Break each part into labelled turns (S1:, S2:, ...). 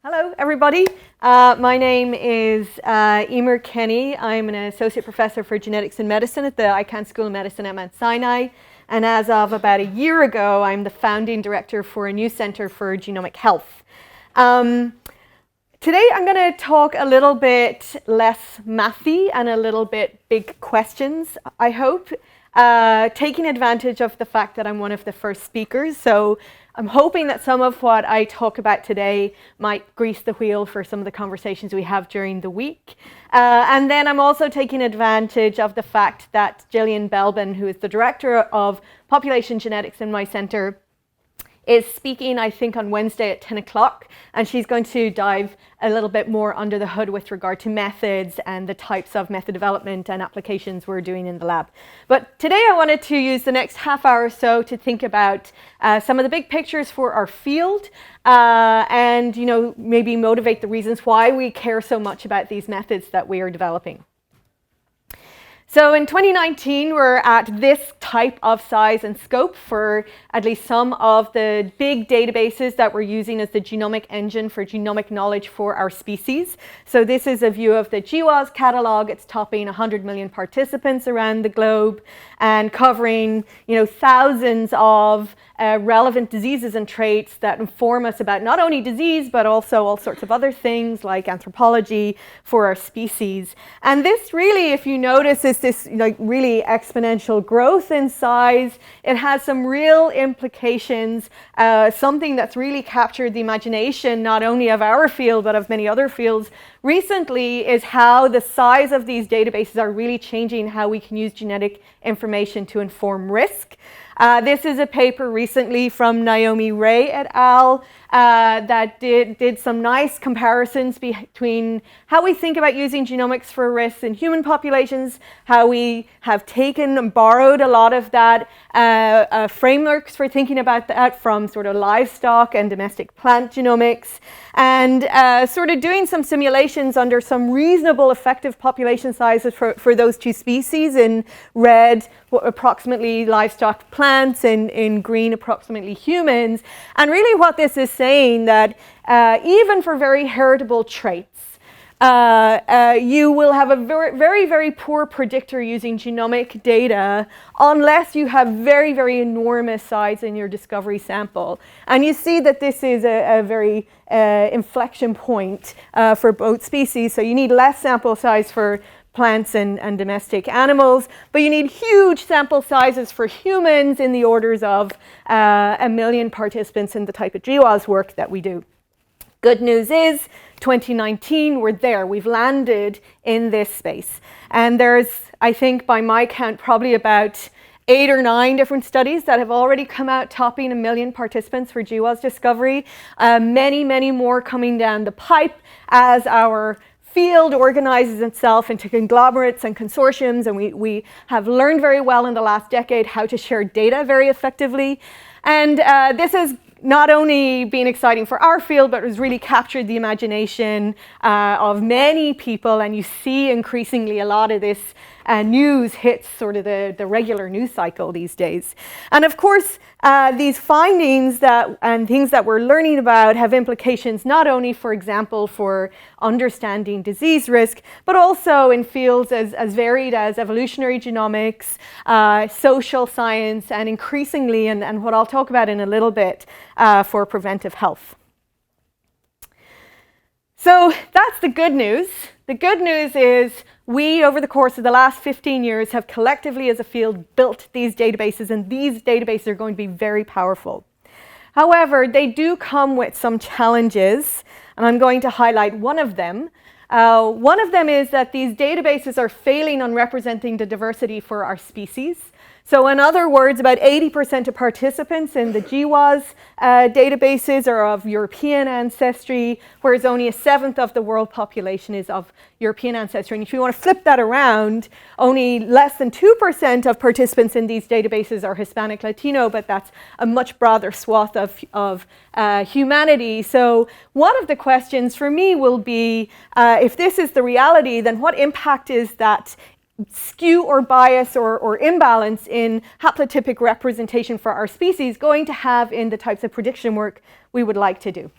S1: Hello, everybody. My name is Eimear Kenny. I'm an associate professor for genetics and medicine at the Icahn School of Medicine at Mount Sinai. And as of about a year ago, I'm the founding director for a new center for Genomic Health. Today, I'm going to talk a little bit less mathy and a little bit big questions, I hope, taking advantage of the fact that I'm one of the first speakers. So I'm hoping that some of what I talk about today might grease the wheel for some of the conversations we have during the week. And then I'm also taking advantage of the fact that Gillian Belbin, who is the director of population genetics in my center, is speaking, I think, on Wednesday at 10 o'clock, and she's going to dive a little bit more under the hood with regard to methods and the types of method development and applications we're doing in the lab. But today I wanted to use the next half hour or so to think about some of the big pictures for our field and maybe motivate the reasons why we care so much about these methods that we are developing. So in 2019, we're at this type of size and scope for at least some of the big databases that we're using as the genomic engine for genomic knowledge for our species. So this is a view of the GWAS catalog. It's topping 100 million participants around the globe and covering, thousands of relevant diseases and traits that inform us about not only disease, but also all sorts of other things like anthropology for our species. And this really, if you notice, is this really exponential growth in size. It has some real implications, something that's really captured the imagination not only of our field, but of many other fields recently, is how the size of these databases are really changing how we can use genetic information to inform risk. This is a paper recently from Naomi Ray et al. That did some nice comparisons between how we think about using genomics for risks in human populations, how we have taken and borrowed a lot of that frameworks for thinking about that from sort of livestock and domestic plant genomics, and sort of doing some simulations under some reasonable effective population sizes for those two species. In red, approximately livestock plants, in green, approximately humans. And really what this is saying that even for very heritable traits, you will have a very, very poor predictor using genomic data unless you have very, very enormous size in your discovery sample. And you see that this is a very inflection point for both species. So you need less sample size for plants and domestic animals, but you need huge sample sizes for humans in the orders of 1 million participants in the type of GWAS work that we do. Good news is 2019, we're there. We've landed in this space. And there's, I think, by my count, probably about 8 or 9 different studies that have already come out topping 1 million participants for GWAS discovery. Many, many more coming down the pipe as our field organizes itself into conglomerates and consortiums, and we have learned very well in the last decade how to share data very effectively. And this has not only been exciting for our field, but has really captured the imagination of many people, and you see increasingly a lot of this news hits sort of the regular news cycle these days. And of course, these findings and things that we're learning about have implications not only, for example, for understanding disease risk, but also in fields as varied as evolutionary genomics, social science, and increasingly, and what I'll talk about in a little bit, for preventive health. So that's the good news. The good news is we, over the course of the last 15 years, have collectively as a field built these databases, and these databases are going to be very powerful. However, they do come with some challenges, and I'm going to highlight one of them. One of them is that these databases are failing on representing the diversity for our species. So in other words, about 80% of participants in the GWAS databases are of European ancestry, whereas only 1/7 of the world population is of European ancestry. And if you want to flip that around, only less than 2% of participants in these databases are Hispanic, Latino, but that's a much broader swath of humanity. So one of the questions for me will be, if this is the reality, then what impact is that skew or bias or imbalance in haplotypic representation for our species going to have in the types of prediction work we would like to do?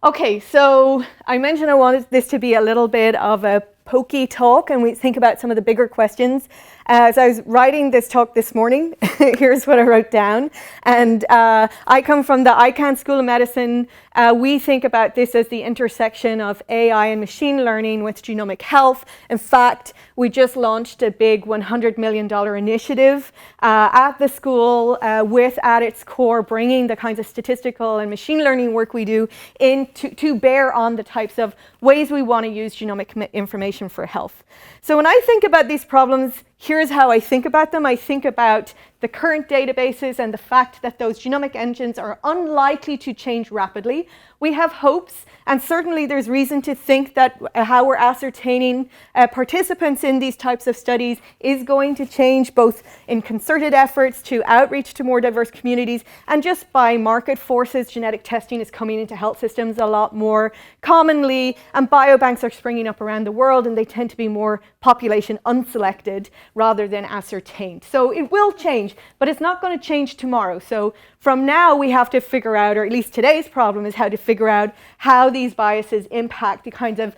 S1: Okay, so I mentioned I wanted this to be a little bit of a pokey talk, and we think about some of the bigger questions. As I was writing this talk this morning, here's what I wrote down. And I come from the Icahn School of Medicine. We think about this as the intersection of AI and machine learning with genomic health. In fact, we just launched a big $100 million initiative at the school with, at its core, bringing the kinds of statistical and machine learning work we do to bear on the types of ways we want to use genomic information for health. So when I think about these problems, here's how I think about them. I think about the current databases and the fact that those genomic engines are unlikely to change rapidly. We have hopes, and certainly there's reason to think that how we're ascertaining participants in these types of studies is going to change, both in concerted efforts to outreach to more diverse communities and just by market forces. Genetic testing is coming into health systems a lot more commonly, and biobanks are springing up around the world, and they tend to be more population unselected rather than ascertained. So it will change, but it's not going to change tomorrow. So from now we have to figure out, or at least today's problem is how to figure out how these biases impact the kinds of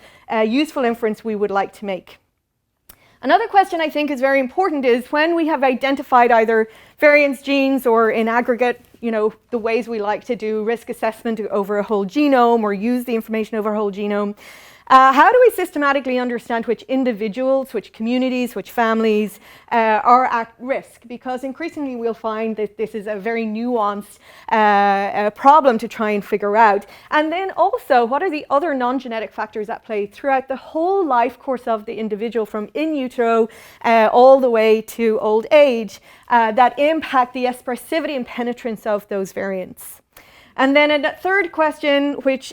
S1: useful inference we would like to make. Another question I think is very important is when we have identified either variance genes or in aggregate, the ways we like to do risk assessment over a whole genome or use the information over a whole genome, how do we systematically understand which individuals, which communities, which families are at risk? Because increasingly we'll find that this is a very nuanced problem to try and figure out. And then also, what are the other non-genetic factors at play throughout the whole life course of the individual, from in utero all the way to old age, that impact the expressivity and penetrance of those variants? And then a third question, which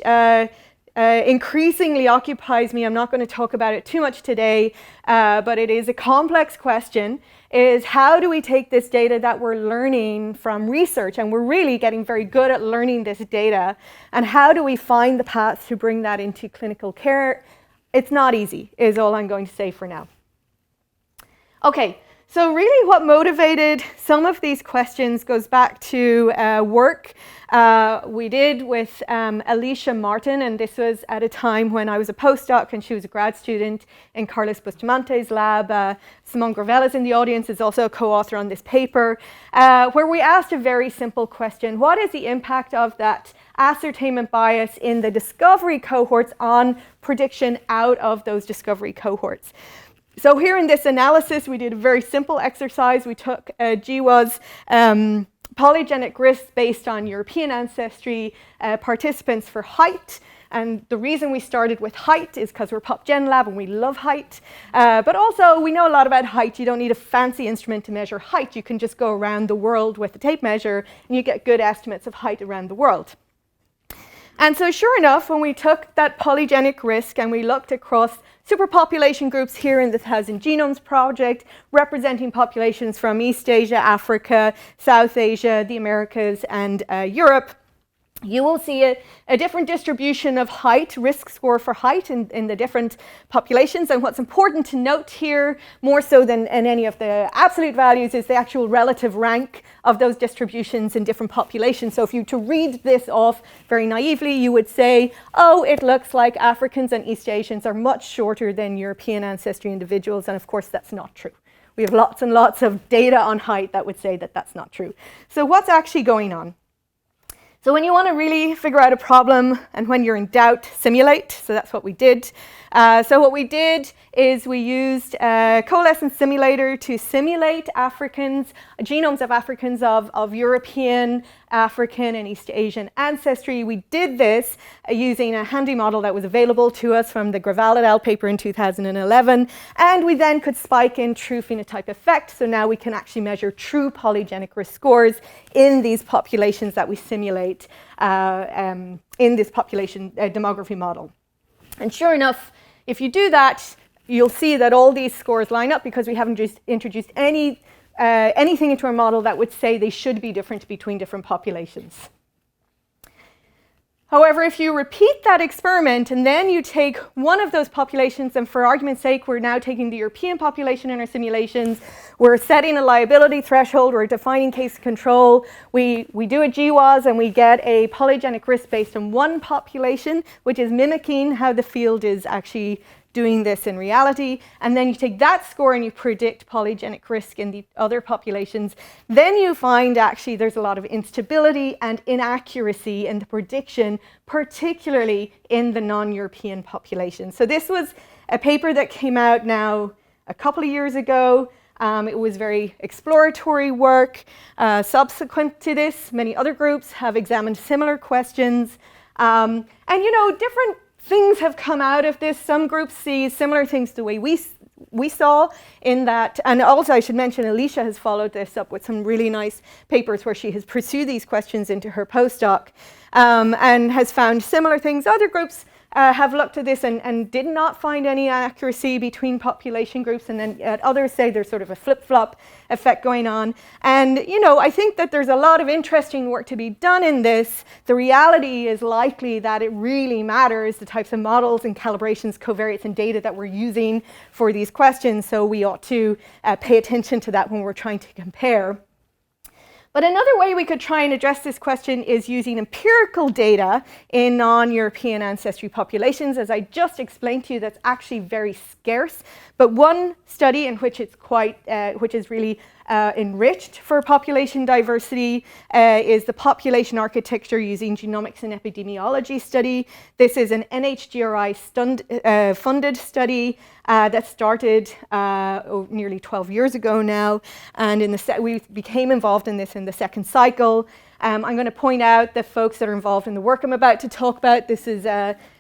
S1: increasingly occupies me, I'm not going to talk about it too much today, but it is a complex question, is how do we take this data that we're learning from research, and we're really getting very good at learning this data, and how do we find the paths to bring that into clinical care? It's not easy, is all I'm going to say for now. Okay. So really what motivated some of these questions goes back to work we did with Alicia Martin, and this was at a time when I was a postdoc and she was a grad student in Carlos Bustamante's lab. Simone Gravel is in the audience, is also a co-author on this paper, where we asked a very simple question: what is the impact of that ascertainment bias in the discovery cohorts on prediction out of those discovery cohorts? So here in this analysis, we did a very simple exercise. We took GWAS polygenic risks based on European ancestry participants for height. And the reason we started with height is because we're PopGen Lab and we love height. But also, we know a lot about height. You don't need a fancy instrument to measure height. You can just go around the world with a tape measure and you get good estimates of height around the world. And so sure enough, when we took that polygenic risk and we looked across superpopulation groups here in the 1,000 Genomes Project, representing populations from East Asia, Africa, South Asia, the Americas, and Europe, you will see a different distribution of height, risk score for height in the different populations. And what's important to note here, more so than in any of the absolute values, is the actual relative rank of those distributions in different populations. So if you were to read this off very naively, you would say, oh, it looks like Africans and East Asians are much shorter than European ancestry individuals. And of course, that's not true. We have lots and lots of data on height that would say that that's not true. So what's actually going on? So when you want to really figure out a problem, and when you're in doubt, simulate. So that's what we did. So what we did is we used a coalescence simulator to simulate Africans, genomes of Africans of European, African, and East Asian ancestry. We did this using a handy model that was available to us from the Gravel et al. Paper in 2011. And we then could spike in true phenotype effect. So now we can actually measure true polygenic risk scores in these populations that we simulate in this population demography model. And sure enough, if you do that, you'll see that all these scores line up because we haven't just introduced anything into our model that would say they should be different between different populations. However, if you repeat that experiment and then you take one of those populations, and for argument's sake, we're now taking the European population in our simulations, we're setting a liability threshold, we're defining case control, we do a GWAS and we get a polygenic risk based on one population, which is mimicking how the field is actually doing this in reality, and then you take that score and you predict polygenic risk in the other populations, then you find actually there's a lot of instability and inaccuracy in the prediction, particularly in the non-European population. So this was a paper that came out now a couple of years ago. It was very exploratory work. Subsequent to this, many other groups have examined similar questions. And you know, different things have come out of this. Some groups see similar things the way we saw in that, and also I should mention Alicia has followed this up with some really nice papers where she has pursued these questions into her postdoc and has found similar things. Other groups have looked at this and did not find any accuracy between population groups, and then others say there's sort of a flip-flop effect going on. And you know, I think that there's a lot of interesting work to be done in this. The reality is likely that it really matters the types of models and calibrations, covariates and data that we're using for these questions, so we ought to pay attention to that when we're trying to compare. But another way we could try and address this question is using empirical data in non-European ancestry populations. As I just explained to you, that's actually very scarce. But one study in which it's which is really enriched for population diversity is the population architecture using genomics and epidemiology study. This is an NHGRI funded study that started nearly 12 years ago now, and we became involved in this in the second cycle. I'm going to point out the folks that are involved in the work I'm about to talk about. This is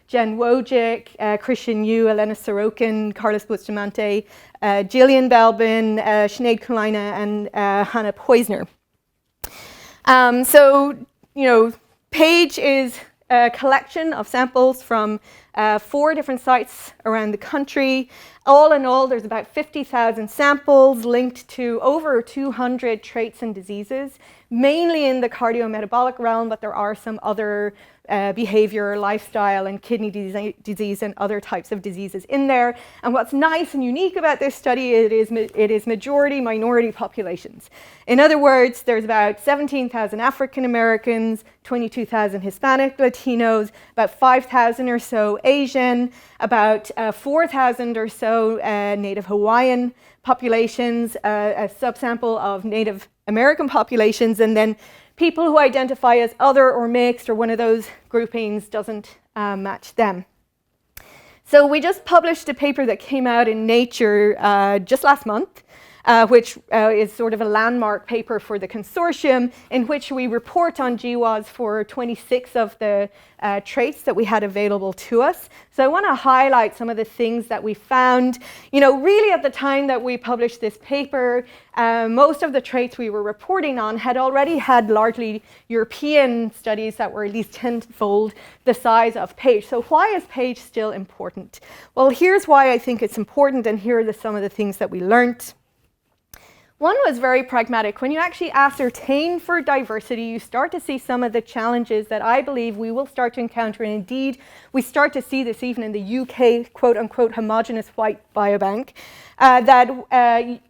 S1: Jen Wojcik, Christian Yu, Elena Sorokin, Carlos Bustamante, Jillian Belbin, Sinead Kulina, and Hannah Poisner. So, you know, PAGE is a collection of samples from 4 different sites around the country. All in all, there's about 50,000 samples linked to over 200 traits and diseases, mainly in the cardiometabolic realm, but there are some other behavior, lifestyle, and kidney disease and other types of diseases in there. And what's nice and unique about this study, it is majority minority populations. In other words, there's about 17,000 African Americans, 22,000 Hispanic Latinos, about 5,000 or so Asian, about 4,000 or so Native Hawaiian populations, a subsample of Native American populations, and then people who identify as other or mixed or one of those groupings doesn't match them. So we just published a paper that came out in Nature just last month, which is sort of a landmark paper for the consortium, in which we report on GWAS for 26 of the traits that we had available to us. So I want to highlight some of the things that we found. You know, really at the time that we published this paper, most of the traits we were reporting on had already had largely European studies that were at least tenfold the size of PAGE. So why is PAGE still important? Well, here's why I think it's important, and here are some of the things that we learned. One was very pragmatic. When you actually ascertain for diversity, you start to see some of the challenges that I believe we will start to encounter, and indeed we start to see this even in the UK quote-unquote homogeneous white biobank, that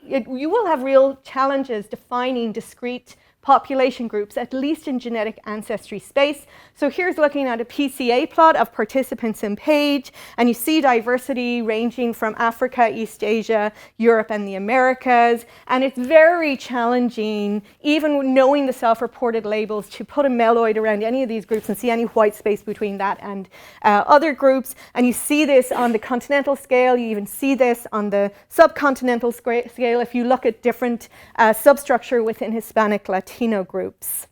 S1: you will have real challenges defining discrete population groups, at least in genetic ancestry space. So here's looking at a PCA plot of participants in PAGE, and you see diversity ranging from Africa, East Asia, Europe, and the Americas. And it's very challenging, even knowing the self-reported labels, to put a meloid around any of these groups and see any white space between that and other groups. And you see this on the continental scale, you even see this on the subcontinental scale if you look at different substructure within Hispanic, Latino groups.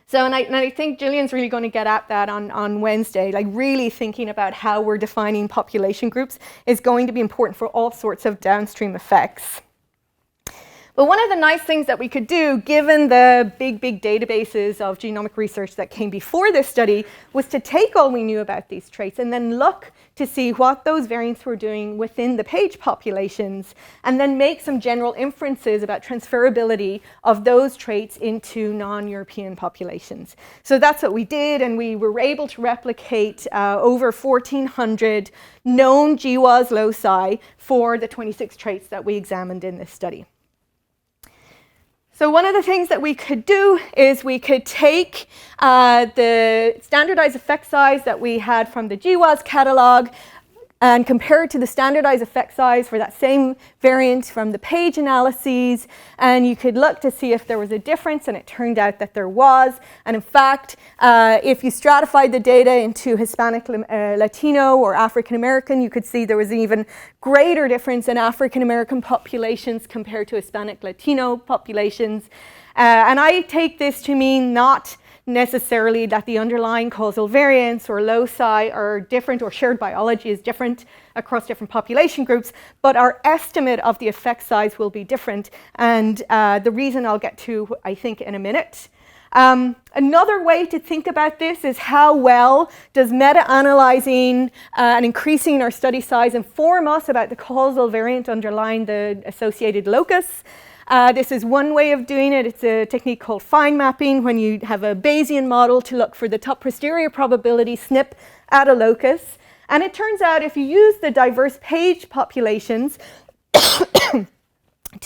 S1: So, and I think Gillian's really going to get at that on Wednesday, like really thinking about how we're defining population groups is going to be important for all sorts of downstream effects. But one of the nice things that we could do, given the big databases of genomic research that came before this study, was to take all we knew about these traits and then look to see what those variants were doing within the page populations, and then make some general inferences about transferability of those traits into non-European populations. So that's what we did, and we were able to replicate over 1,400 known GWAS loci for the 26 traits that we examined in this study. So one of the things that we could do is we could take the standardized effect size that we had from the GWAS catalog and compare it to the standardized effect size for that same variant from the page analyses, and you could look to see if there was a difference, and it turned out that there was. And in fact, if you stratified the data into Hispanic, Latino, or African American, you could see there was an even greater difference in African American populations compared to Hispanic Latino populations. And I take this to mean not necessarily that the underlying causal variants or loci are different, or shared biology is different across different population groups, but our estimate of the effect size will be different, and the reason I'll get to, I think, in a minute. Another way to think about this is how well does meta-analyzing and increasing our study size inform us about the causal variant underlying the associated locus. This is one way of doing it. It's a technique called fine mapping, when you have a Bayesian model to look for the top posterior probability SNP at a locus. And it turns out if you use the diverse page populations to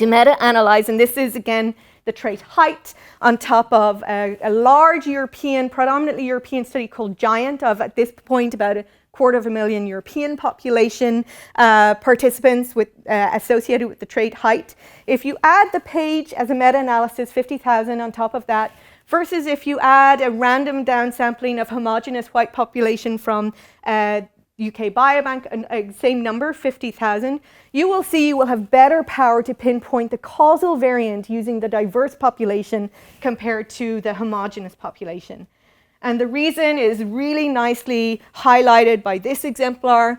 S1: meta-analyze, and this is again the trait height on top of a large European, predominantly European study called GIANT of, at this point, about 250,000 European population participants with, associated with the trait height. If you add the page as a meta-analysis, 50,000 on top of that, versus if you add a random downsampling of homogeneous white population from UK Biobank, same number, 50,000, you will see you will have better power to pinpoint the causal variant using the diverse population compared to the homogeneous population. And the reason is really nicely highlighted by this exemplar,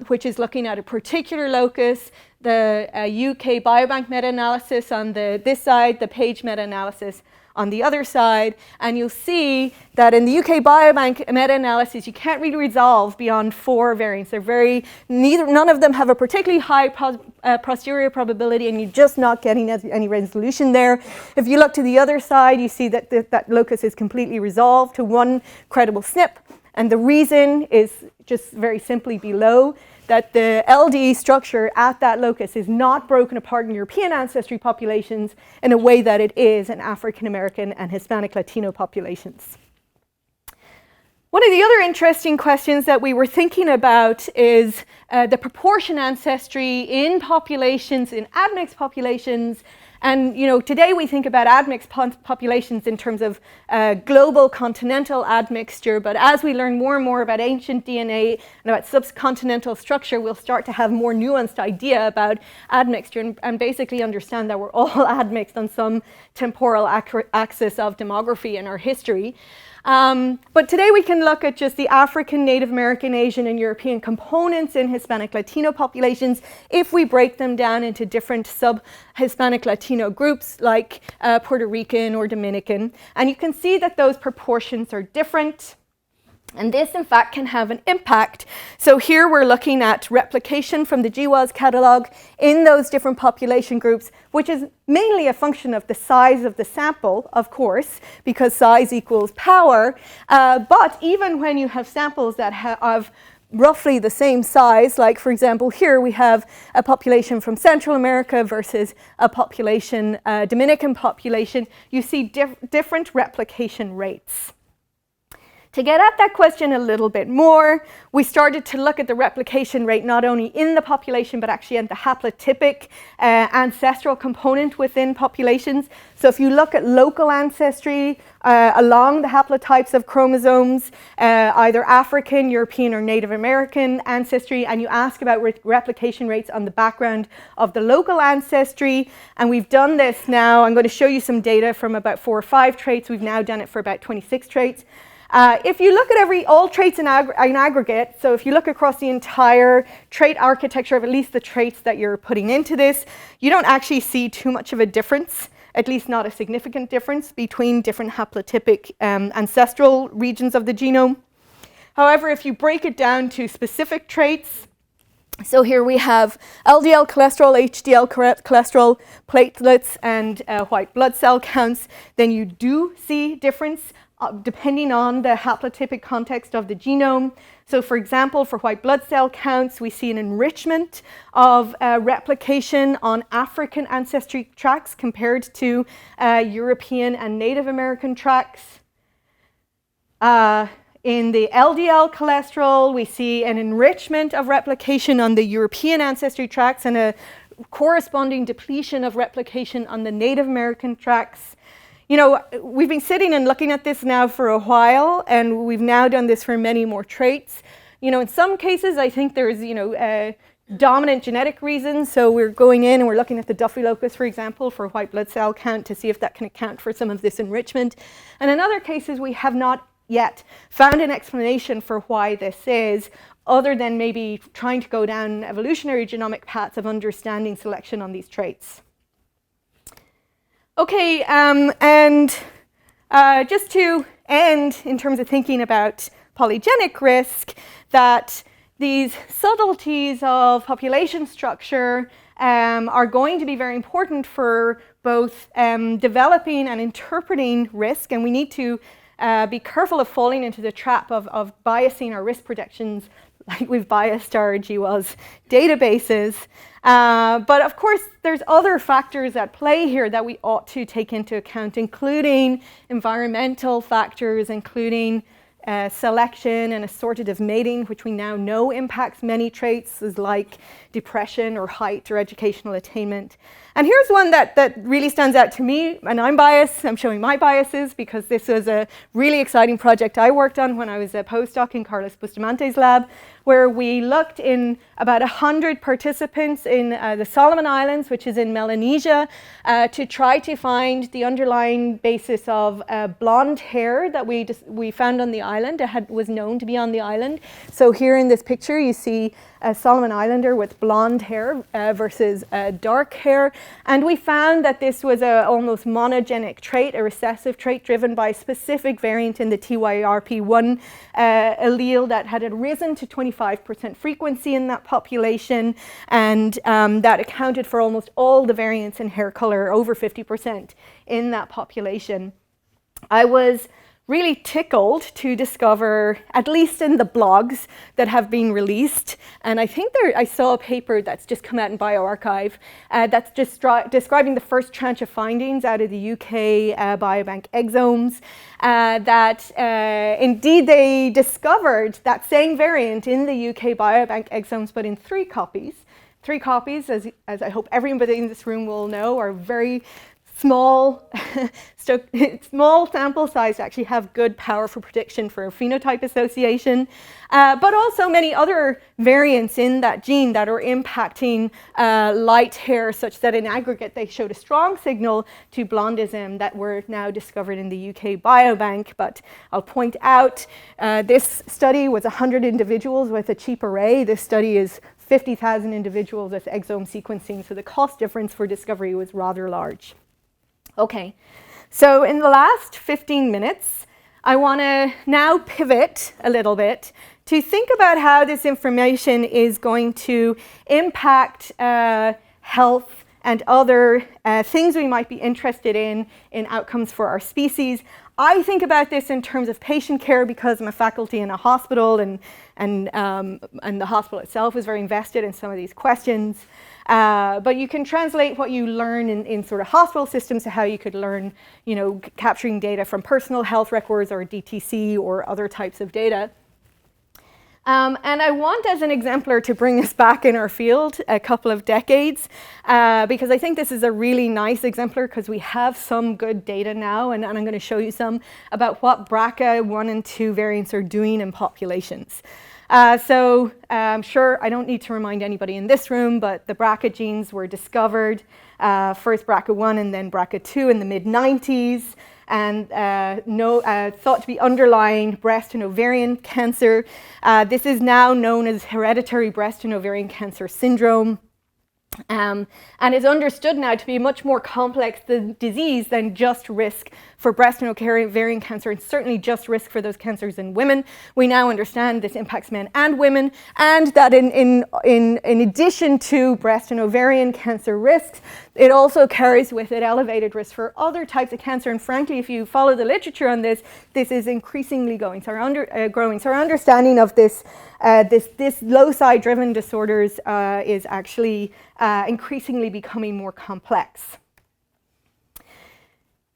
S1: which is looking at a particular locus, the UK Biobank meta-analysis on this side, the page meta-analysis on the other side, and you'll see that in the UK Biobank meta-analysis, you can't really resolve beyond 4 variants. They're none of them have a particularly high posterior probability, and you're just not getting any resolution there. If you look to the other side, you see that that locus is completely resolved to one credible SNP, and the reason is just very simply below, that the LDE structure at that locus is not broken apart in European ancestry populations in a way that it is in African American and Hispanic Latino populations. One of the other interesting questions that we were thinking about is the proportion ancestry in populations, in admixed populations. And today we think about admixed populations in terms of global continental admixture, but as we learn more and more about ancient DNA and about subcontinental structure, we'll start to have more nuanced idea about admixture and basically understand that we're all admixed on some temporal axis of demography in our history. But today we can look at just the African, Native American, Asian, and European components in Hispanic Latino populations if we break them down into different sub-Hispanic Latino groups like Puerto Rican or Dominican. And you can see that those proportions are different. And this, in fact, can have an impact. So here we're looking at replication from the GWAS catalog in those different population groups, which is mainly a function of the size of the sample, of course, because size equals power. But even when you have samples that have roughly the same size, like for example here we have a population from Central America versus a population, Dominican population, you see different replication rates. To get at that question a little bit more, we started to look at the replication rate not only in the population, but actually at the haplotypic ancestral component within populations. So if you look at local ancestry along the haplotypes of chromosomes, either African, European, or Native American ancestry, and you ask about replication rates on the background of the local ancestry, and we've done this now, I'm going to show you some data from about 4 or 5 traits. We've now done it for about 26 traits. If you look at all traits in aggregate, so if you look across the entire trait architecture of at least the traits that you're putting into this, you don't actually see too much of a difference, at least not a significant difference between different haplotypic ancestral regions of the genome. However, if you break it down to specific traits, so here we have LDL cholesterol, HDL cholesterol, platelets, and white blood cell counts, then you do see difference depending on the haplotypic context of the genome. So for example, for white blood cell counts, we see an enrichment of replication on African ancestry tracts compared to European and Native American tracts. In the LDL cholesterol, we see an enrichment of replication on the European ancestry tracts and a corresponding depletion of replication on the Native American tracts. You know, we've been sitting and looking at this now for a while, and we've now done this for many more traits. You know, in some cases, I think there's, dominant genetic reasons. So we're going in and we're looking at the Duffy locus, for example, for white blood cell count to see if that can account for some of this enrichment. And in other cases, we have not yet found an explanation for why this is, other than maybe trying to go down evolutionary genomic paths of understanding selection on these traits. Okay, just to end in terms of thinking about polygenic risk, that these subtleties of population structure are going to be very important for both developing and interpreting risk, and we need to be careful of falling into the trap of biasing our risk predictions like we've biased our GWAS databases. But of course, there's other factors at play here that we ought to take into account, including environmental factors, including selection and assortative mating, which we now know impacts many traits, like depression or height or educational attainment. And here's one that really stands out to me, and I'm biased. I'm showing my biases because this was a really exciting project I worked on when I was a postdoc in Carlos Bustamante's lab, where we looked in about 100 participants in the Solomon Islands, which is in Melanesia, to try to find the underlying basis of blonde hair that we found on the island. It was known to be on the island. So here in this picture, you see a Solomon Islander with blonde hair versus dark hair. And we found that this was an almost monogenic trait, a recessive trait driven by a specific variant in the TYRP1 allele that had risen to 25% frequency in that population, and that accounted for almost all the variants in hair color, over 50% in that population. I was really tickled to discover, at least in the blogs that have been released, and I think I saw a paper that's just come out in bioRxiv that's just describing the first tranche of findings out of the UK biobank exomes, that indeed they discovered that same variant in the UK biobank exomes, but in 3 copies. 3 copies, as I hope everybody in this room will know, are very small, small sample size to actually have good power for prediction for phenotype association, but also many other variants in that gene that are impacting light hair, such that in aggregate they showed a strong signal to blondism that were now discovered in the UK biobank. But I'll point out this study was 100 individuals with a cheap array. This study is 50,000 individuals with exome sequencing, so the cost difference for discovery was rather large. Okay, so in the last 15 minutes, I want to now pivot a little bit to think about how this information is going to impact health and other things we might be interested in outcomes for our species. I think about this in terms of patient care because I'm a faculty in a hospital, and the hospital itself is very invested in some of these questions. But you can translate what you learn in sort of hospital systems to how you could learn, capturing data from personal health records or DTC or other types of data. And I want, as an exemplar, to bring us back in our field a couple of decades, because I think this is a really nice exemplar because we have some good data now, and I'm going to show you some about what BRCA1 and 2 variants are doing in populations. So I'm sure I don't need to remind anybody in this room, but the BRCA genes were discovered first BRCA1 and then BRCA2 in the mid-90s, and thought to be underlying breast and ovarian cancer. This is now known as hereditary breast and ovarian cancer syndrome. And is understood now to be a much more complex disease than just risk for breast and ovarian cancer, and certainly just risk for those cancers in women. We now understand this impacts men and women, and that in addition to breast and ovarian cancer risks, it also carries with it elevated risk for other types of cancer. And frankly, if you follow the literature on this, this is increasingly growing. So our understanding of this loci-driven disorders is actually increasingly becoming more complex.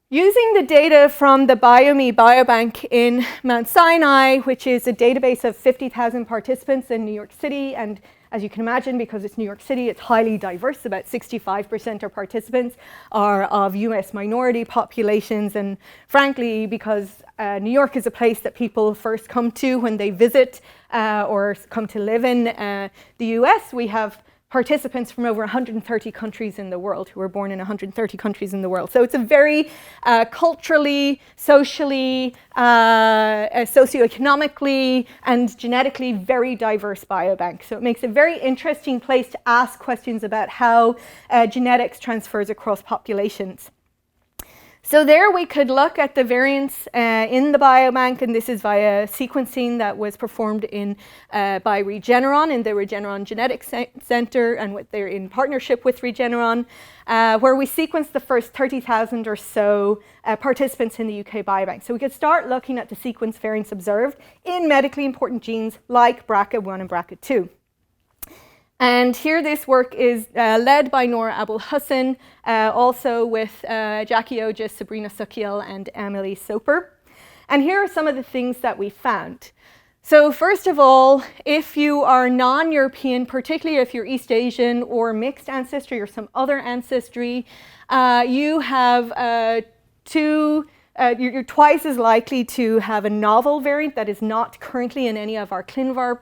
S1: Using the data from the BioMe Biobank in Mount Sinai, which is a database of 50,000 participants in New York City, and as you can imagine, because it's New York City, it's highly diverse. About 65% of participants are of US minority populations, and frankly, because New York is a place that people first come to when they visit or come to live in the US, we have participants from over 130 countries in the world who were born in 130 countries in the world. So it's a very culturally, socially, socioeconomically, and genetically very diverse biobank. So it makes a very interesting place to ask questions about how genetics transfers across populations. So there we could look at the variants in the biobank, and this is via sequencing that was performed by Regeneron in the Regeneron Genetics Center, and they're in partnership with Regeneron, where we sequenced the first 30,000 or so participants in the UK biobank. So we could start looking at the sequence variants observed in medically important genes like BRCA1 and BRCA2. And here this work is led by Nora Abul-Hussein, also with Jackie Ojas, Sabrina Sukiel, and Emily Soper. And here are some of the things that we found. So first of all, if you are non-European, particularly if you're East Asian or mixed ancestry or some other ancestry, you have you're twice as likely to have a novel variant that is not currently in any of our ClinVar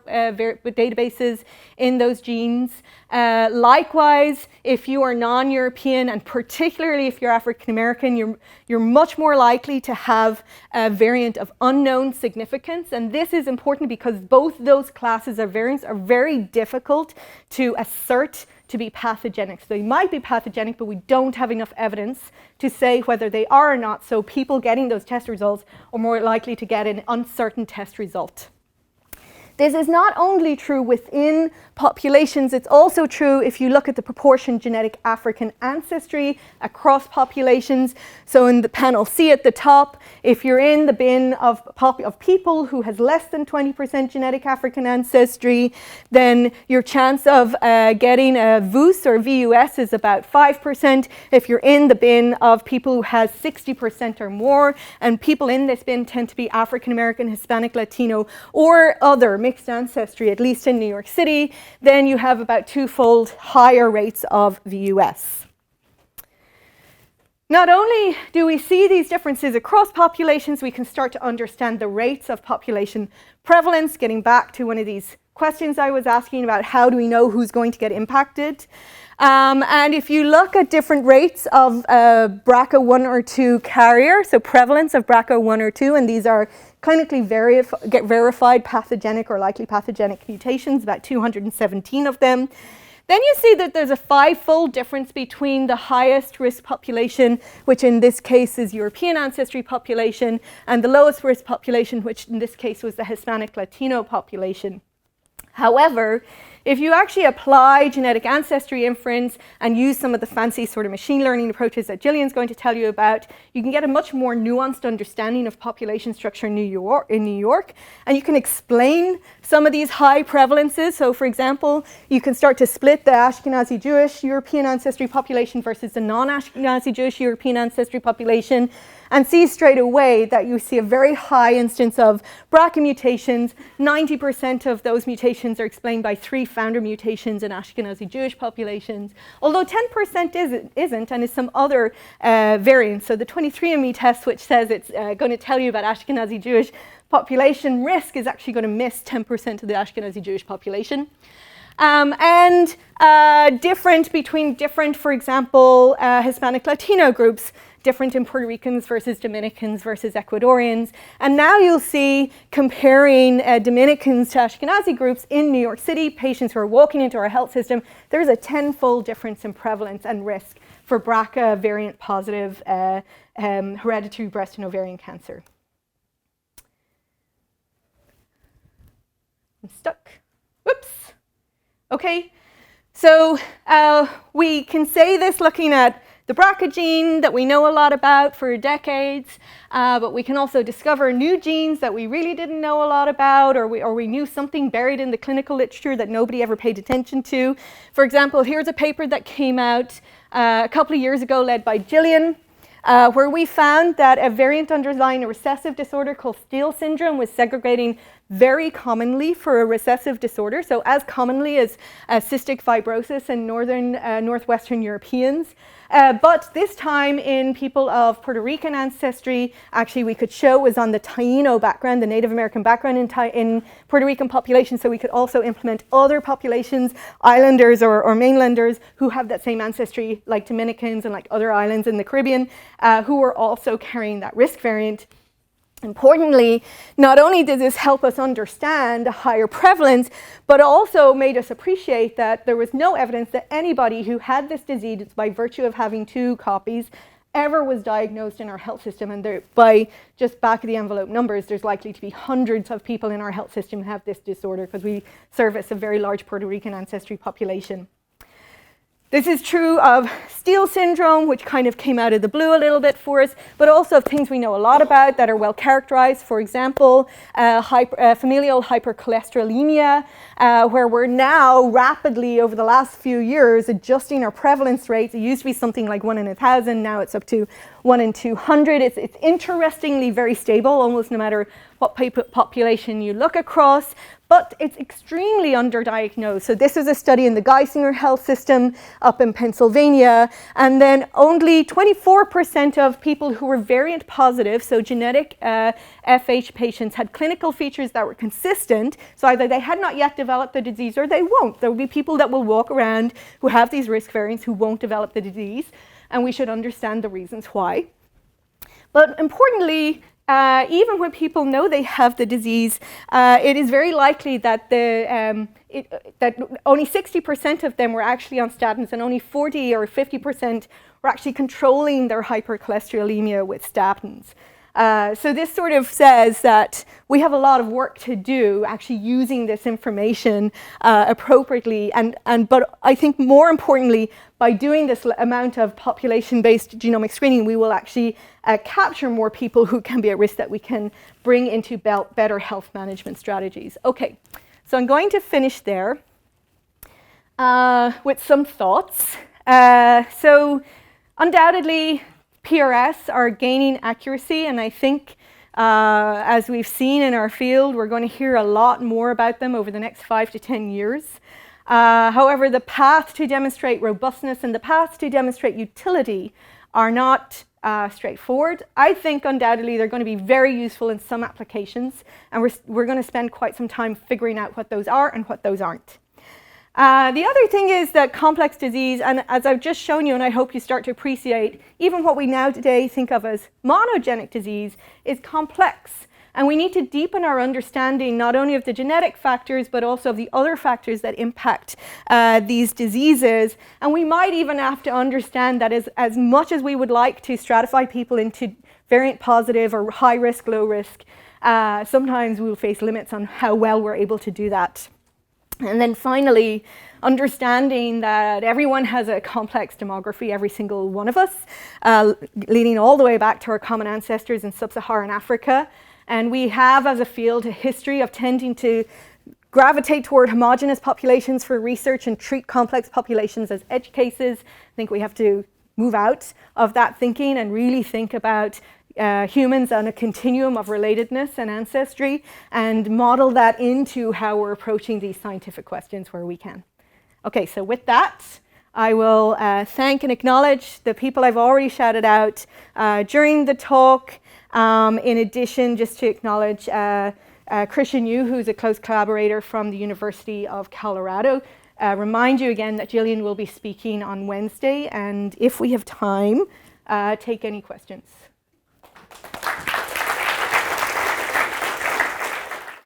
S1: databases in those genes. Likewise, if you are non-European, and particularly if you're African American, you're much more likely to have a variant of unknown significance. And this is important because both those classes of variants are very difficult to assert to be pathogenic. So they might be pathogenic, but we don't have enough evidence to say whether they are or not. So people getting those test results are more likely to get an uncertain test result. This is not only true within populations, it's also true if you look at the proportion genetic African ancestry across populations. So in the panel C at the top, if you're in the bin of people who has less than 20% genetic African ancestry, then your chance of getting a VUS or VUS is about 5%. If you're in the bin of people who has 60% or more, and people in this bin tend to be African American, Hispanic, Latino, or other mixed ancestry, at least in New York City, then you have about twofold higher rates of VUS. Not only do we see these differences across populations, we can start to understand the rates of population prevalence, getting back to one of these questions I was asking about how do we know who's going to get impacted. And if you look at different rates of BRCA1 or 2 carrier, so prevalence of BRCA1 or 2, and these are clinically verified pathogenic or likely pathogenic mutations, about 217 of them, then you see that there's a 5-fold difference between the highest risk population, which in this case is European ancestry population, and the lowest risk population, which in this case was the Hispanic Latino population. However, if you actually apply genetic ancestry inference and use some of the fancy sort of machine learning approaches that Gillian's going to tell you about, you can get a much more nuanced understanding of population structure in New York, and you can explain some of these high prevalences. So for example, you can start to split the Ashkenazi Jewish European ancestry population versus the non-Ashkenazi Jewish European ancestry population, and see straight away that you see a very high instance of BRCA mutations. 90% of those mutations are explained by 3 founder mutations in Ashkenazi Jewish populations, although 10% isn't, and is some other variants. So the 23andMe test, which says it's going to tell you about Ashkenazi Jewish population risk, is actually going to miss 10% of the Ashkenazi Jewish population. and different between different, for example, Hispanic Latino groups, different in Puerto Ricans versus Dominicans versus Ecuadorians. And now you'll see comparing Dominicans to Ashkenazi groups in New York City, patients who are walking into our health system, there's a 10-fold difference in prevalence and risk for BRCA variant positive hereditary breast and ovarian cancer. I'm stuck. Whoops. Okay, so we can say this looking at the BRCA gene that we know a lot about for decades, but we can also discover new genes that we really didn't know a lot about, or we knew something buried in the clinical literature that nobody ever paid attention to. For example, here's a paper that came out a couple of years ago led by Gillian, where we found that a variant underlying a recessive disorder called Steele syndrome was segregating very commonly for a recessive disorder, so as commonly as cystic fibrosis in northwestern Europeans. But this time in people of Puerto Rican ancestry, actually we could show was on the Taino background, the Native American background in Puerto Rican population, so we could also implement other populations, islanders or mainlanders who have that same ancestry like Dominicans and like other islands in the Caribbean, who were also carrying that risk variant. Importantly, not only did this help us understand a higher prevalence, but also made us appreciate that there was no evidence that anybody who had this disease by virtue of having 2 copies ever was diagnosed in our health system. And there, by just back of the envelope numbers, there's likely to be hundreds of people in our health system who have this disorder because we service a very large Puerto Rican ancestry population. This is true of Steele syndrome, which kind of came out of the blue a little bit for us, but also of things we know a lot about that are well characterized. For example, familial hypercholesterolemia, where we're now rapidly over the last few years adjusting our prevalence rates. It used to be something like 1 in 1,000, now it's up to 1 in 200. It's interestingly very stable, almost no matter what population you look across, but it's extremely underdiagnosed. So this is a study in the Geisinger Health System up in Pennsylvania, and then only 24% of people who were variant positive, so genetic FH patients, had clinical features that were consistent. So either they had not yet developed the disease or they won't. There will be people that will walk around who have these risk variants who won't develop the disease, and we should understand the reasons why. But importantly, even when people know they have the disease, it is very likely that that only 60% of them were actually on statins, and only 40 or 50% were actually controlling their hypercholesterolemia with statins. So this sort of says that we have a lot of work to do actually using this information appropriately, but I think more importantly, by doing this amount of population-based genomic screening, we will actually capture more people who can be at risk that we can bring into better health management strategies. Okay, so I'm going to finish there with some thoughts. So undoubtedly, PRS are gaining accuracy, and I think as we've seen in our field, we're going to hear a lot more about them over the next 5 to 10 years. However, the path to demonstrate robustness and the path to demonstrate utility are not straightforward. I think undoubtedly they're going to be very useful in some applications, and we're going to spend quite some time figuring out what those are and what those aren't. The other thing is that complex disease, and as I've just shown you, and I hope you start to appreciate, even what we now today think of as monogenic disease is complex. And we need to deepen our understanding not only of the genetic factors, but also of the other factors that impact these diseases. And we might even have to understand that as much as we would like to stratify people into variant positive or high risk, low risk, sometimes we'll face limits on how well we're able to do that. And then finally, understanding that everyone has a complex demography, every single one of us, leading all the way back to our common ancestors in sub-Saharan Africa. And we have, as a field, a history of tending to gravitate toward homogeneous populations for research and treat complex populations as edge cases. I think we have to move out of that thinking and really think about humans on a continuum of relatedness and ancestry, and model that into how we're approaching these scientific questions where we can. Okay, so with that, I will thank and acknowledge the people I've already shouted out during the talk. In addition, just to acknowledge Christian Yu, who's a close collaborator from the University of Colorado. Remind you again that Gillian will be speaking on Wednesday, and if we have time, take any questions.